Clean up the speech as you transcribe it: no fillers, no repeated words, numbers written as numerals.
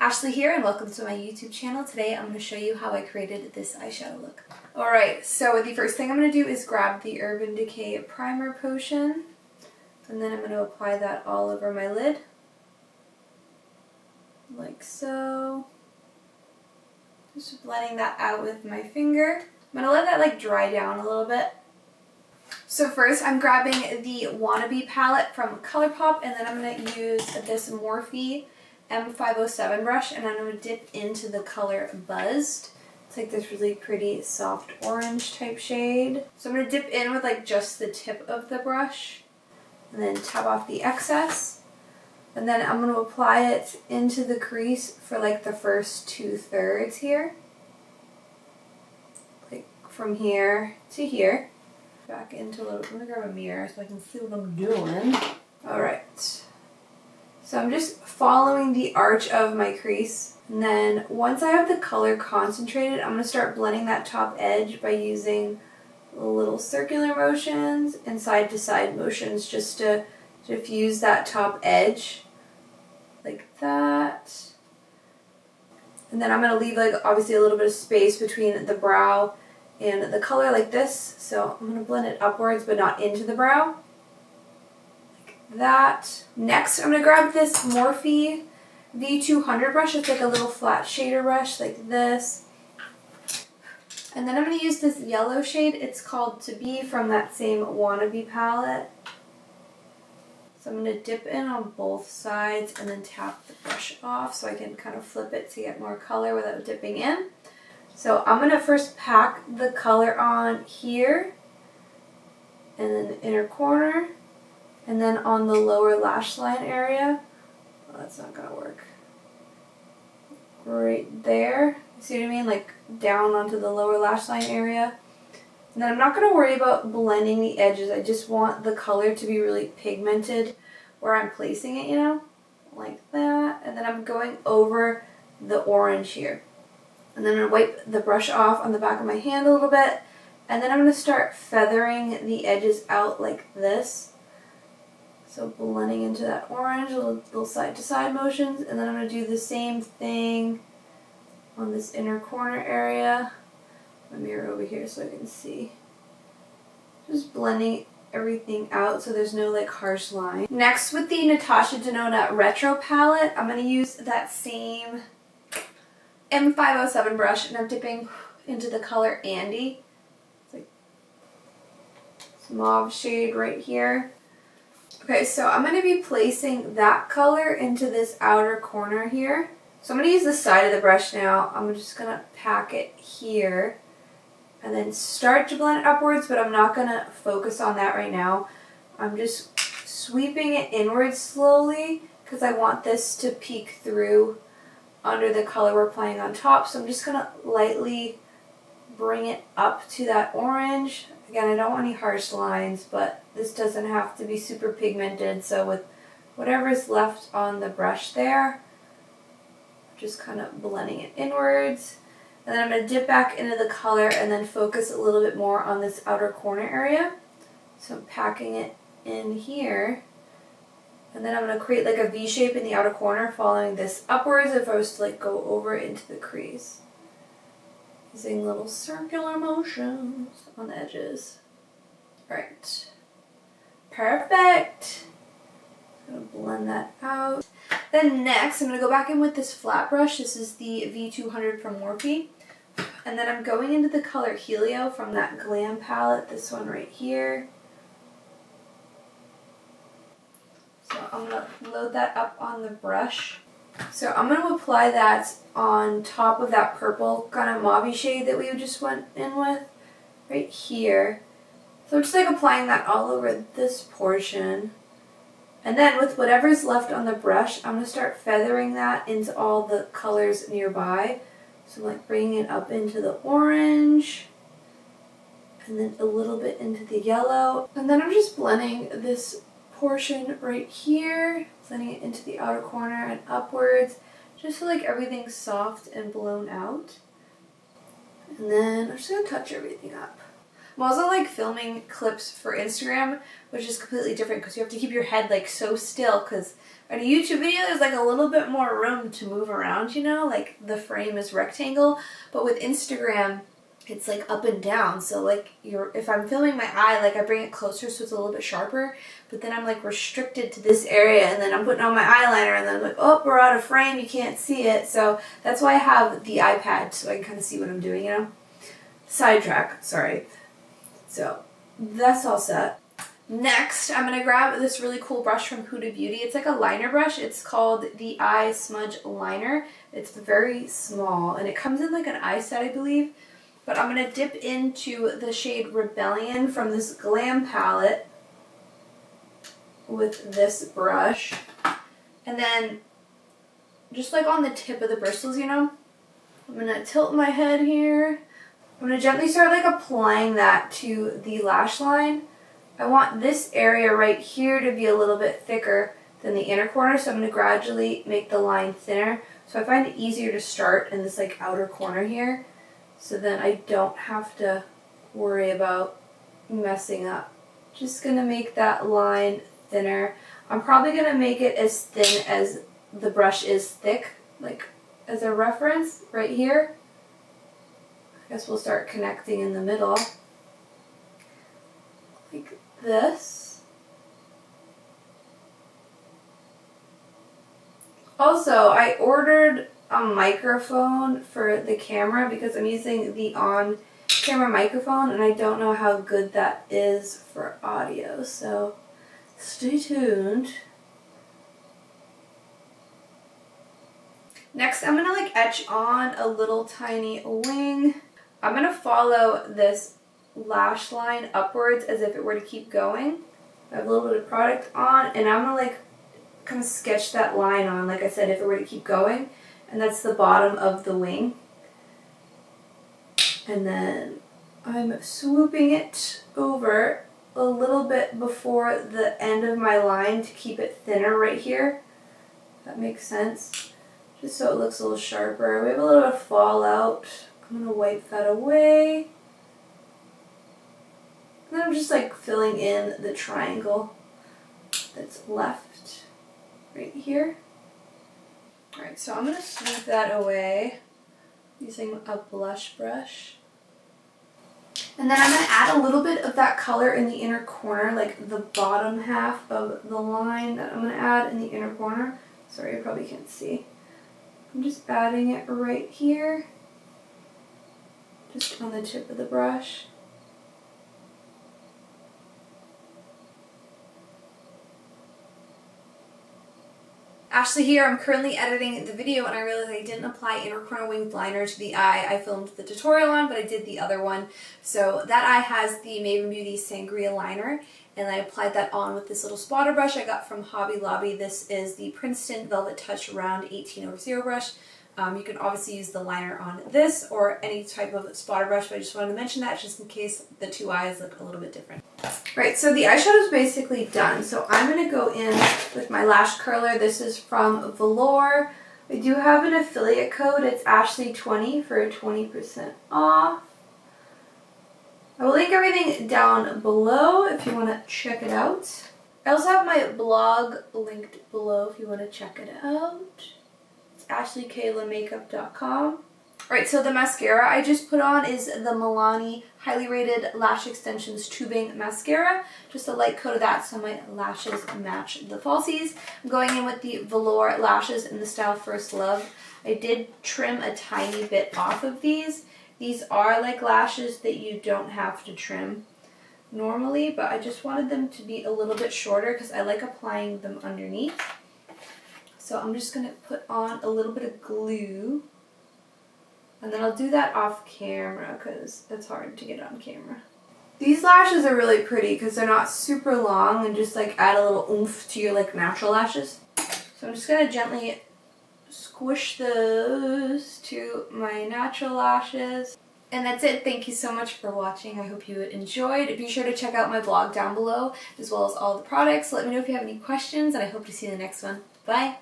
Ashley here and welcome to my YouTube channel. Today I'm going to show you how I created this eyeshadow look. Alright, so the first thing I'm going to do is grab the Urban Decay Primer Potion and then I'm going to apply that all over my lid. Like so. Just blending that out with my finger. I'm going to let that dry down a little bit. So first I'm grabbing the Wannabe palette from Colourpop and then I'm going to use this Morphe M507 brush and I'm going to dip into the color Buzzed. It's like this really pretty soft orange type shade. So I'm going to dip in with just the tip of the brush and then tap off the excess. And then I'm going to apply it into the crease for the first 2/3 here. Like from here to here. Back into a little, let me grab a mirror so I can see what I'm doing. Alright. So I'm just following the arch of my crease. And then once I have the color concentrated, I'm going to start blending that top edge by using little circular motions and side to side motions just to diffuse that top edge. Like that. And then I'm going to leave obviously a little bit of space between the brow and the color like this. So I'm going to blend it upwards but not into the brow. That. Next, I'm going to grab this Morphe V200 brush. It's like a little flat shader brush like this. And then I'm going to use this yellow shade. It's called To Be from that same Wannabe palette. So I'm going to dip in on both sides and then tap the brush off so I can kind of flip it to get more color without dipping in. So I'm going to first pack the color on here and then the inner corner. And then on the lower lash line area, well, that's not going to work. Right there. See what I mean? Down onto the lower lash line area. And then I'm not going to worry about blending the edges. I just want the color to be really pigmented where I'm placing it, like that. And then I'm going over the orange here. And then I'm going to wipe the brush off on the back of my hand a little bit. And then I'm going to start feathering the edges out like this. So blending into that orange, little side to side motions, and then I'm going to do the same thing on this inner corner area. My mirror over here so I can see. Just blending everything out so there's no harsh line. Next, with the Natasha Denona Retro palette, I'm going to use that same M507 brush and I'm dipping into the color Andy. It's like this mauve shade right here. Okay, so I'm going to be placing that color into this outer corner here. So I'm going to use the side of the brush now. I'm just going to pack it here and then start to blend it upwards, but I'm not going to focus on that right now. I'm just sweeping it inwards slowly because I want this to peek through under the color we're applying on top. So I'm just going to lightly bring it up to that orange. Again, I don't want any harsh lines, but this doesn't have to be super pigmented, so with whatever's left on the brush there, just kind of blending it inwards. And then I'm going to dip back into the color and then focus a little bit more on this outer corner area. So I'm packing it in here. And then I'm going to create a V shape in the outer corner, following this upwards if I was to go over into the crease. Using little circular motions on the edges. Alright. Perfect. I'm going to blend that out. Then next, I'm going to go back in with this flat brush. This is the V200 from Morphe. And then I'm going into the color Helio from that Glam palette. This one right here. So I'm going to load that up on the brush. So I'm going to apply that on top of that purple kind of mauve shade that we just went in with. Right here. So I'm just applying that all over this portion. And then with whatever's left on the brush, I'm going to start feathering that into all the colors nearby. So I'm bringing it up into the orange. And then a little bit into the yellow. And then I'm just blending this portion right here, blending it into the outer corner and upwards, just so everything's soft and blown out. And then I'm just going to touch everything up. I'm also like filming clips for Instagram, which is completely different because you have to keep your head like so still, because on a YouTube video there's like a little bit more room to move around, you know, like the frame is rectangle, but with Instagram it's like up and down. So like if I'm filming my eye, like I bring it closer so it's a little bit sharper, but then I'm like restricted to this area, and then I'm putting on my eyeliner and then I'm like, oh, we're out of frame, you can't see it. So that's why I have the iPad, so I can kind of see what I'm doing, you know. Sidetrack, sorry. So that's all set. Next, I'm going to grab this really cool brush from Huda Beauty. It's like a liner brush. It's called the Eye Smudge Liner. It's very small, and it comes in like an eye set, I believe. But I'm going to dip into the shade Rebellion from this Glam palette with this brush. And then, just like on the tip of the bristles, you know, I'm going to tilt my head here. I'm going to gently start like applying that to the lash line. I want this area right here to be a little bit thicker than the inner corner, so I'm going to gradually make the line thinner. So I find it easier to start in this like outer corner here, so then I don't have to worry about messing up. Just going to make that line thinner. I'm probably going to make it as thin as the brush is thick, like as a reference right here. I guess we'll start connecting in the middle, like this. Also, I ordered a microphone for the camera because I'm using the on-camera microphone, and I don't know how good that is for audio, so stay tuned. Next, I'm going to like etch on a little tiny wing. I'm going to follow this lash line upwards as if it were to keep going. I have a little bit of product on, and I'm going to like kind of sketch that line on, like I said, if it were to keep going. And that's the bottom of the wing. And then I'm swooping it over a little bit before the end of my line to keep it thinner right here. That makes sense. Just so it looks a little sharper. We have a little bit of fallout. I'm going to wipe that away. And then I'm just like filling in the triangle that's left right here. Alright, so I'm going to smooth that away using a blush brush. And then I'm going to add a little bit of that color in the inner corner, like the bottom half of the line that I'm going to add in the inner corner. Sorry, you probably can't see. I'm just adding it right here, just on the tip of the brush. Ashley here. I'm currently editing the video and I realized I didn't apply inner corner winged liner to the eye I filmed the tutorial on, but I did the other one. So that eye has the Maven Beauty Sangria liner, and I applied that on with this little spotter brush I got from Hobby Lobby. This is the Princeton Velvet Touch Round 18/0 brush. You can obviously use the liner on this or any type of spotter brush, but I just wanted to mention that just in case the two eyes look a little bit different. Right, so the eyeshadow is basically done. So I'm going to go in with my lash curler. This is from Velour. I do have an affiliate code. It's Ashley20 for 20% off. I will link everything down below if you want to check it out. I also have my blog linked below if you want to check it out. AshleyKaylaMakeup.com. Alright, so the mascara I just put on is the Milani Highly Rated Lash Extensions Tubing Mascara. Just a light coat of that so my lashes match the falsies. I'm going in with the Velour lashes in the style First Love. I did trim a tiny bit off of these. These are like lashes that you don't have to trim normally, but I just wanted them to be a little bit shorter because I like applying them underneath. So I'm just going to put on a little bit of glue, and then I'll do that off camera because it's hard to get on camera. These lashes are really pretty because they're not super long and just like add a little oomph to your like natural lashes. So I'm just going to gently squish those to my natural lashes. And that's it. Thank you so much for watching. I hope you enjoyed. Be sure to check out my blog down below as well as all the products. Let me know if you have any questions, and I hope to see you in the next one. Bye!